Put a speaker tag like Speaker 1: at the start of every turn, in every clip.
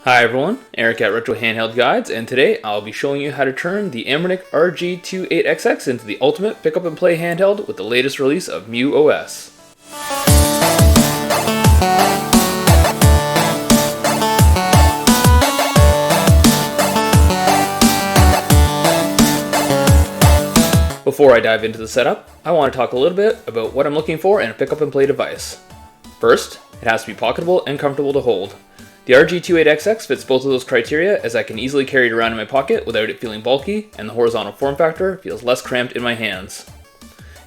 Speaker 1: Hi everyone, Eric at Retro Handheld Guides, and today I'll be showing you how to turn the Anbernic RG28XX into the ultimate pick up and play handheld with the latest release of muOS. Before I dive into the setup, I want to talk a little bit about what I'm looking for in a pick up and play device. First, it has to be pocketable and comfortable to hold. The RG28XX fits both of those criteria, as I can easily carry it around in my pocket without it feeling bulky, and the horizontal form factor feels less cramped in my hands.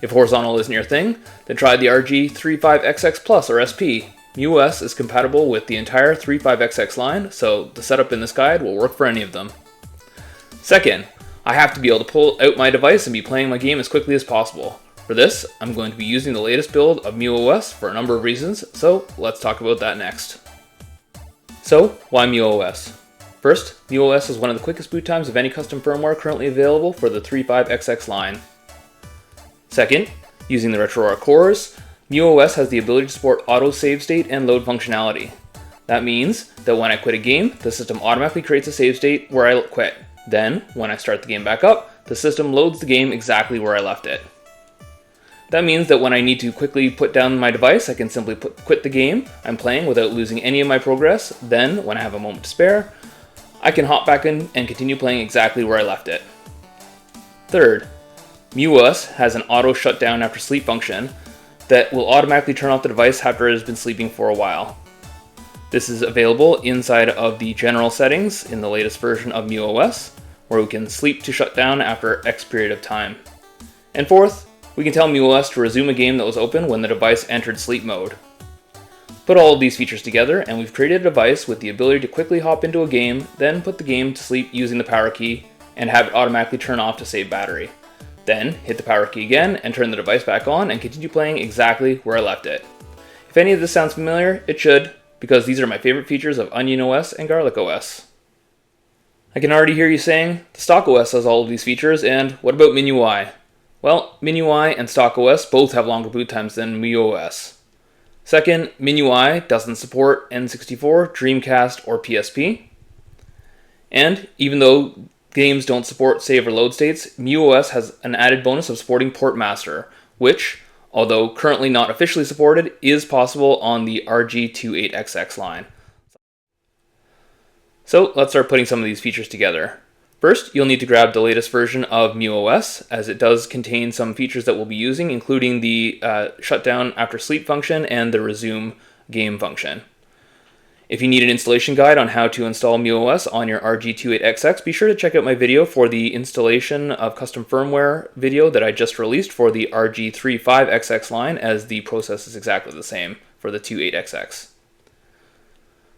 Speaker 1: If horizontal isn't your thing, then try the RG35XX Plus or SP. muOS is compatible with the entire 35XX line, so the setup in this guide will work for any of them. Second, I have to be able to pull out my device and be playing my game as quickly as possible. For this, I'm going to be using the latest build of muOS for a number of reasons, so let's talk about that next. So, why muOS? First, muOS is one of the quickest boot times of any custom firmware currently available for the 35XX line. Second, using the RetroArch cores, muOS has the ability to support auto save state and load functionality. That means that when I quit a game, the system automatically creates a save state where I quit. Then, when I start the game back up, the system loads the game exactly where I left it. That means that when I need to quickly put down my device, I can simply quit the game I'm playing without losing any of my progress. Then, when I have a moment to spare, I can hop back in and continue playing exactly where I left it. Third, muOS has an auto shutdown after sleep function that will automatically turn off the device after it has been sleeping for a while. This is available inside of the general settings in the latest version of muOS, where we can sleep to shut down after X period of time. And fourth, we can tell muOS to resume a game that was open when the device entered sleep mode. Put all of these features together and we've created a device with the ability to quickly hop into a game, then put the game to sleep using the power key and have it automatically turn off to save battery. Then hit the power key again and turn the device back on and continue playing exactly where I left it. If any of this sounds familiar, it should, because these are my favorite features of Onion OS and Garlic OS. I can already hear you saying, the stock OS has all of these features, and what about MinUI? Well, MinUI and stock OS both have longer boot times than muOS. Second, MinUI doesn't support N64, Dreamcast, or PSP. And even though games don't support save or load states, muOS has an added bonus of supporting Port Master, which, although currently not officially supported, is possible on the RG28XX line. So let's start putting some of these features together. First, you'll need to grab the latest version of muOS, as it does contain some features that we'll be using, including the shutdown after sleep function and the resume game function. If you need an installation guide on how to install muOS on your RG28XX, be sure to check out my video for the installation of custom firmware video that I just released for the RG35XX line, as the process is exactly the same for the 28XX.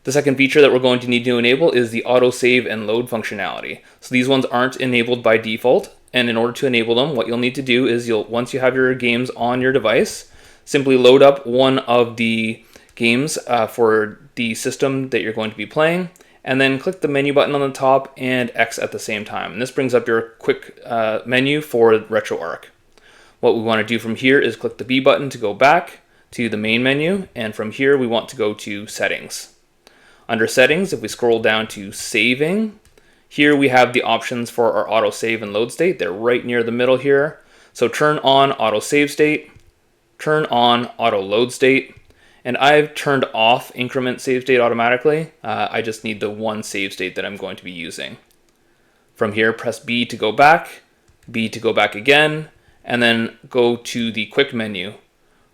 Speaker 1: The second feature that we're going to need to enable is the auto save and load functionality. So these ones aren't enabled by default, and in order to enable them, what you'll need to do is once you have your games on your device, simply load up one of the games for the system that you're going to be playing, and then click the menu button on the top and X at the same time. And this brings up your quick menu for RetroArch. What we want to do from here is click the B button to go back to the main menu, and from here we want to go to Settings. Under Settings, if we scroll down to Saving, here we have the options for our auto save and load state. They're right near the middle here. So turn on auto save state, turn on auto load state, and I've turned off increment save state automatically. I just need the one save state that I'm going to be using. From here, press B to go back, B to go back again, and then go to the quick menu.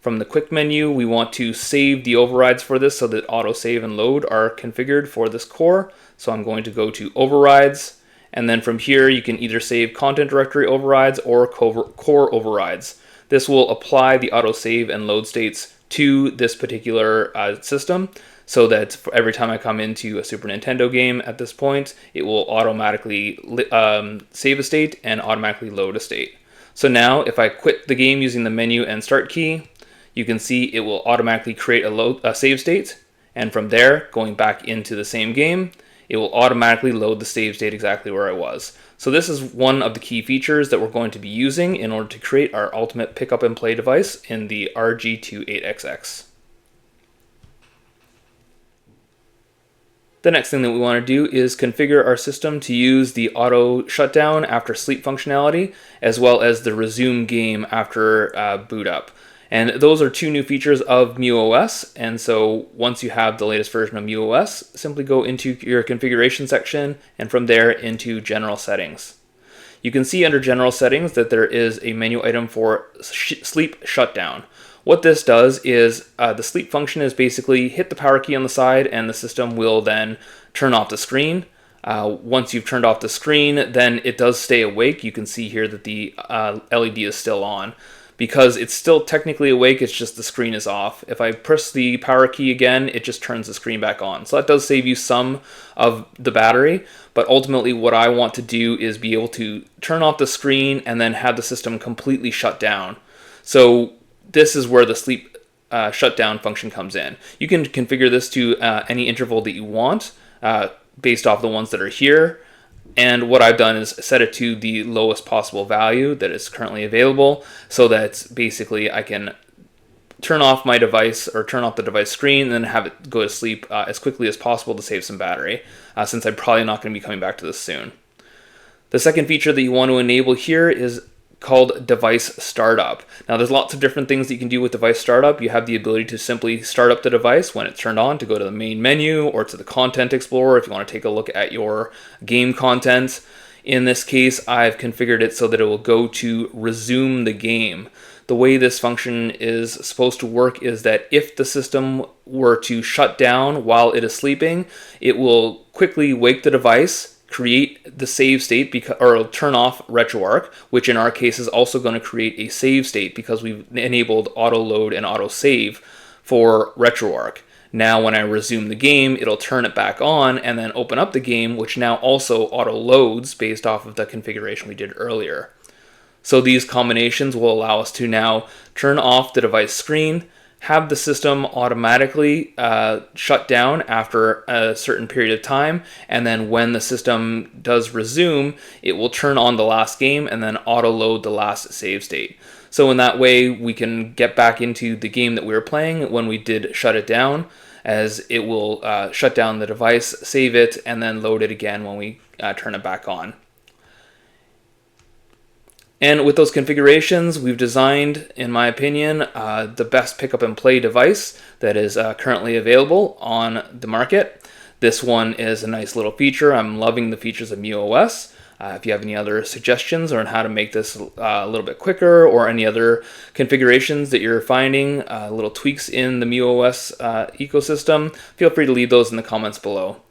Speaker 1: From the quick menu, we want to save the overrides for this so that auto save and load are configured for this core. So I'm going to go to overrides, and then from here you can either save content directory overrides or core overrides. This will apply the auto save and load states to this particular system, so that every time I come into a Super Nintendo game at this point, it will automatically save a state and automatically load a state. So now if I quit the game using the menu and start key, you can see it will automatically create a save state, and from there, going back into the same game, it will automatically load the save state exactly where I was. So this is one of the key features that we're going to be using in order to create our ultimate pick up and play device in the RG28XX. The next thing that we want to do is configure our system to use the auto shutdown after sleep functionality, as well as the resume game after boot up. And those are two new features of muOS, and so once you have the latest version of muOS, simply go into your configuration section and from there into general settings. You can see under general settings that there is a menu item for sleep shutdown. What this does is the sleep function is basically hit the power key on the side and the system will then turn off the screen. Once you've turned off the screen, then it does stay awake. You can see here that the LED is still on. Because it's still technically awake, it's just the screen is off. If I press the power key again, it just turns the screen back on. So that does save you some of the battery, but ultimately what I want to do is be able to turn off the screen and then have the system completely shut down. So this is where the sleep shutdown function comes in. You can configure this to any interval that you want based off the ones that are here. And what I've done is set it to the lowest possible value that is currently available so that basically I can turn off my device or turn off the device screen and then have it go to sleep as quickly as possible to save some battery, since I'm probably not going to be coming back to this soon. The second feature that you want to enable here is called device startup. Now there's lots of different things that you can do with device startup. You have the ability to simply start up the device when it's turned on to go to the main menu or to the content explorer if you want to take a look at your game content. In this case, I've configured it so that it will go to resume the game. The way this function is supposed to work is that if the system were to shut down while it is sleeping, it will quickly wake the device, create the save state, or it'll turn off RetroArch, which in our case is also going to create a save state because we've enabled auto load and auto save for RetroArch. Now when I resume the game, it'll turn it back on and then open up the game, which now also auto loads based off of the configuration we did earlier. So these combinations will allow us to now turn off the device screen, have the system automatically shut down after a certain period of time, and then when the system does resume, it will turn on the last game and then auto load the last save state. So in that way, we can get back into the game that we were playing when we did shut it down, as it will shut down the device, save it, and then load it again when we turn it back on. And with those configurations, we've designed, in my opinion, the best pick up and play device that is currently available on the market. This one is a nice little feature. I'm loving the features of muOS. If you have any other suggestions on how to make this a little bit quicker, or any other configurations that you're finding, little tweaks in the muOS ecosystem, feel free to leave those in the comments below.